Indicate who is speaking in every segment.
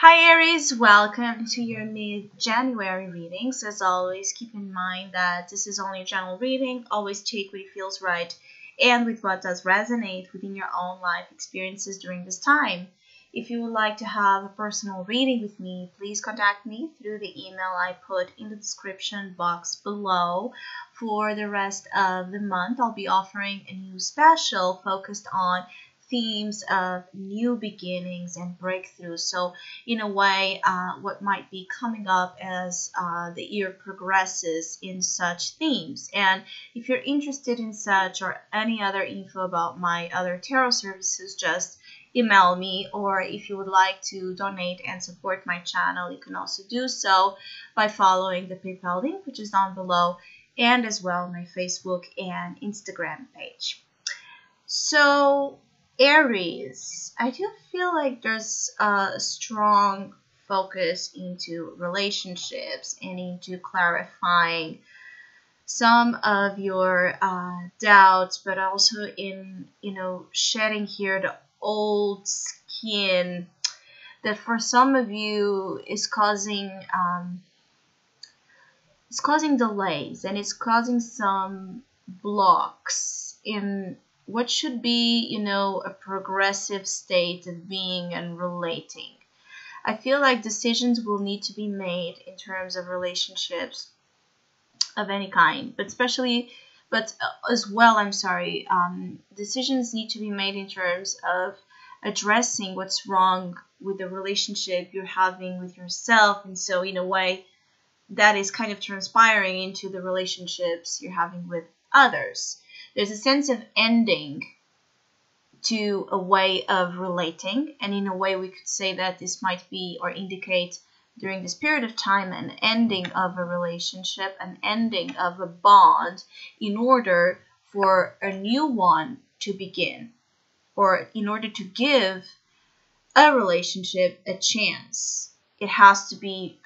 Speaker 1: Hi Aries, welcome to your mid-January readings. As always, keep in mind that this is only a general reading. Always take what feels right and with what does resonate within your own life experiences during this time. If you would like to have a personal reading with me, please contact me through the email I put in the description box below. For the rest of the month, I'll be offering a new special focused on themes of new beginnings and breakthroughs. So in a way, what might be coming up as the year progresses in such themes. And if you're interested in such or any other info about my other tarot services, just email me. Or if you would like to donate and support my channel, you can also do so by following the PayPal link, which is down below, and as well my Facebook and Instagram page. So Aries, I do feel like there's a strong focus into relationships and into clarifying some of your doubts, but also in, shedding here the old skin that for some of you is causing delays, and it's causing some blocks in what should be, a progressive state of being and relating. I feel like decisions will need to be made in terms of relationships of any kind, but decisions need to be made in terms of addressing what's wrong with the relationship you're having with yourself. And so in a way, that is kind of transpiring into the relationships you're having with others. There's a sense of ending to a way of relating, and in a way we could say that this might be or indicate during this period of time an ending of a relationship, an ending of a bond, in order for a new one to begin, or in order to give a relationship a chance. It has to be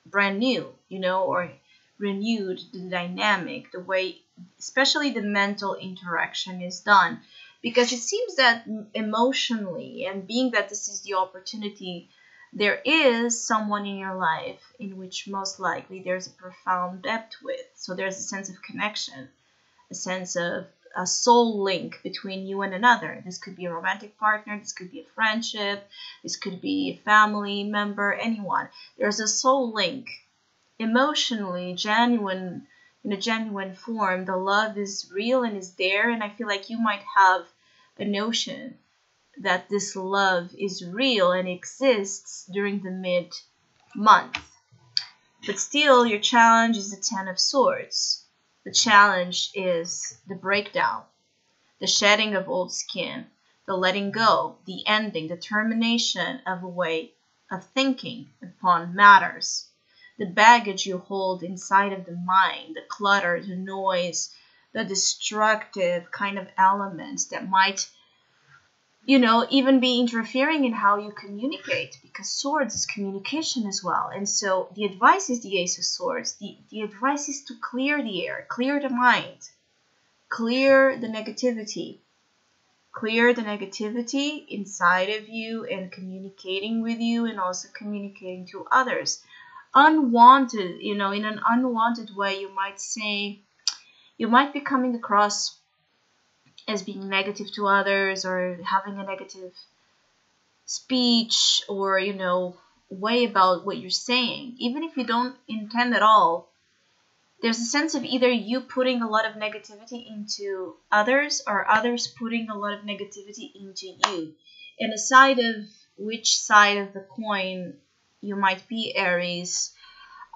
Speaker 1: brand new, or renewed, the dynamic, the way, especially the mental interaction is done. Because it seems that emotionally, and being that this is the opportunity, there is someone in your life in which most likely there's a profound depth with. So there's a sense of connection, a sense of a soul link between you and another. This could be a romantic partner, this could be a friendship, this could be a family member, anyone. There's a soul link. Emotionally, genuine, in a genuine form, the love is real and is there, and I feel like you might have a notion that this love is real and exists during the mid-month. But still, your challenge is the Ten of Swords. The challenge is the breakdown, the shedding of old skin, the letting go, the ending, the termination of a way of thinking upon matters. The baggage you hold inside of the mind, the clutter, the noise, the destructive kind of elements that might, even be interfering in how you communicate, because swords is communication as well. And so the advice is the Ace of Swords. The advice is to clear the air, clear the mind, clear the negativity. Clear the negativity inside of you and communicating with you, and also communicating to others. Unwanted, in an unwanted way, you might be coming across as being negative to others, or having a negative speech, or way about what you're saying. Even if you don't intend at all, there's a sense of either you putting a lot of negativity into others, or others putting a lot of negativity into you. And aside of which side of the coin you might be, Aries,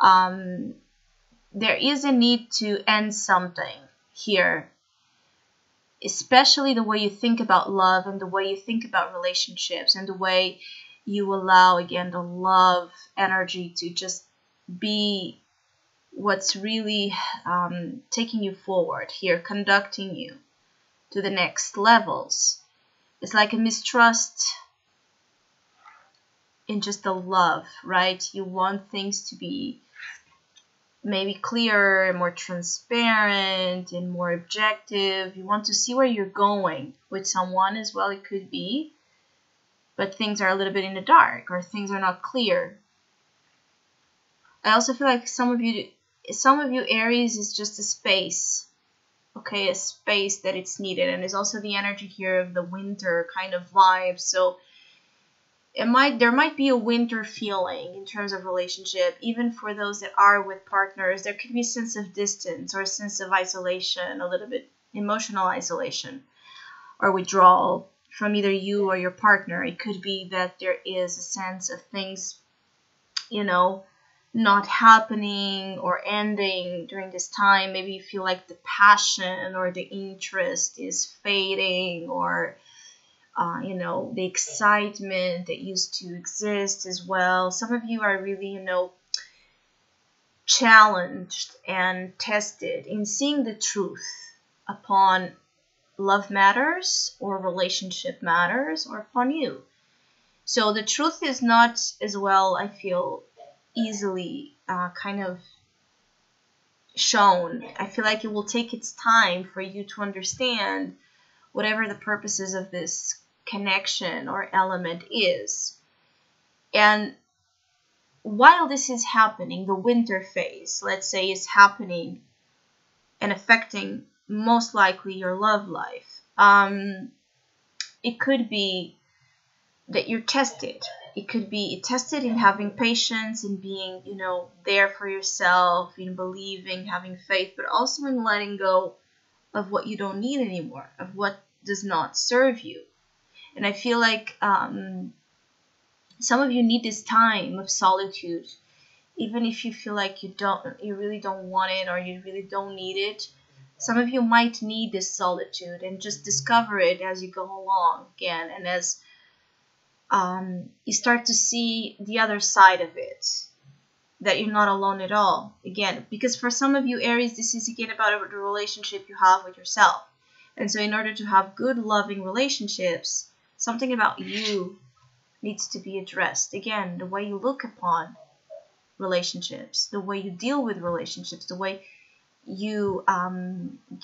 Speaker 1: there is a need to end something here, especially the way you think about love, and the way you think about relationships, and the way you allow, again, the love energy to just be what's really taking you forward here, conducting you to the next levels. It's like a mistrust in just the love, right? You want things to be maybe clearer and more transparent and more objective. You want to see where you're going with someone as well. It could be but things are a little bit in the dark, or things are not clear. I also feel like some of you Aries, is just a space. Okay, a space that it's needed, and there's also the energy here of the winter kind of vibe. So there might be a winter feeling in terms of relationship, even for those that are with partners. There could be a sense of distance or a sense of isolation, a little bit emotional isolation or withdrawal from either you or your partner. It could be that there is a sense of things, not happening or ending during this time. Maybe you feel like the passion or the interest is fading, or the excitement that used to exist as well. Some of you are really, challenged and tested in seeing the truth upon love matters or relationship matters, or upon you. So the truth is not as well, I feel, easily kind of shown. I feel like it will take its time for you to understand whatever the purposes of this connection or element is. And while this is happening, the winter phase, let's say, is happening and affecting most likely your love life. It could be that you're tested. It could be tested in having patience, in being, there for yourself, in believing, having faith, but also in letting go of what you don't need anymore, of what does not serve you. And I feel like some of you need this time of solitude, even if you feel like you really don't want it, or you really don't need it. Some of you might need this solitude, and just discover it as you go along again, and as you start to see the other side of it, that you're not alone at all. Again, because for some of you, Aries, this is again about the relationship you have with yourself. And so in order to have good, loving relationships, something about you needs to be addressed. Again, the way you look upon relationships, the way you deal with relationships, the way you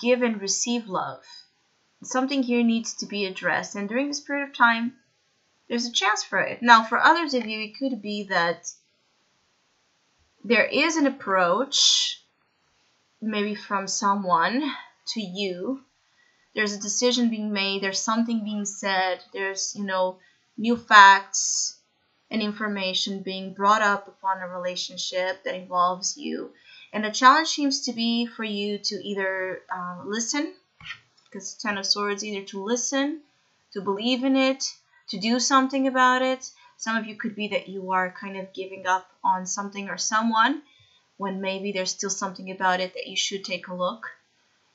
Speaker 1: give and receive love. Something here needs to be addressed. And during this period of time, there's a chance for it. Now, for others of you, it could be that there is an approach, maybe from someone to you. There's a decision being made. There's something being said. There's, new facts and information being brought up upon a relationship that involves you. And the challenge seems to be for you to either listen, because Ten of Swords, either to listen, to believe in it, to do something about it. Some of you could be that you are kind of giving up on something or someone, when maybe there's still something about it that you should take a look.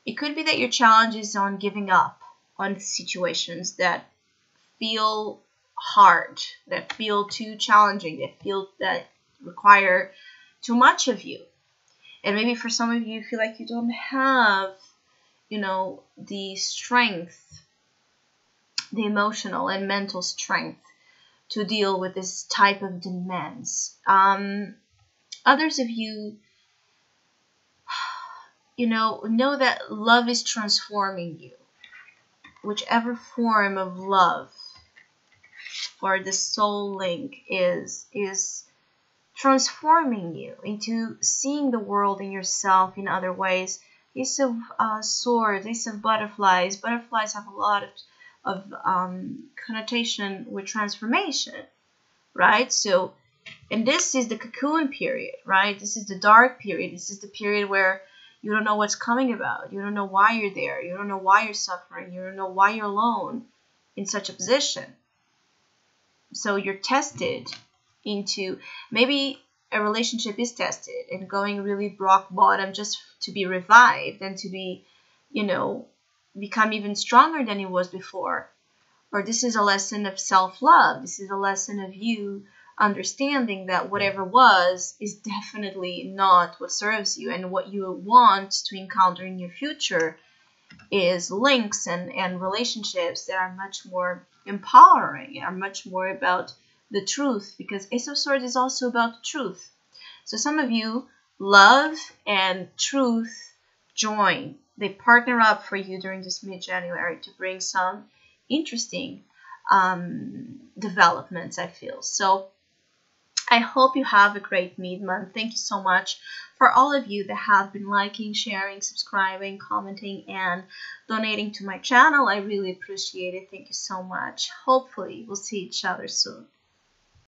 Speaker 1: It could be that your challenge is on giving up on situations that feel hard, that feel too challenging, that require too much of you. And maybe for some of you feel like you don't have, the strength, the emotional and mental strength to deal with this type of demands. Others of you, know that love is transforming you. Whichever form of love or the soul link is transforming you into seeing the world and yourself in other ways. Ace of Swords, Ace of Butterflies. Butterflies have a lot of connotation with transformation, right? So, and this is the cocoon period, right? This is the dark period. This is the period where you don't know what's coming about. You don't know why you're there. You don't know why you're suffering. You don't know why you're alone in such a position. So you're tested into, maybe a relationship is tested and going really rock bottom just to be revived and to be, become even stronger than it was before. Or this is a lesson of self-love. This is a lesson of you understanding that whatever was is definitely not what serves you, and what you want to encounter in your future is links and relationships that are much more empowering, are much more about the truth, because Ace of Swords is also about the truth. So some of you, love and truth join. They partner up for you during this mid-January to bring some interesting developments, I feel. So I hope you have a great mid-month. Thank you so much for all of you that have been liking, sharing, subscribing, commenting, and donating to my channel. I really appreciate it. Thank you so much. Hopefully, we'll see each other soon.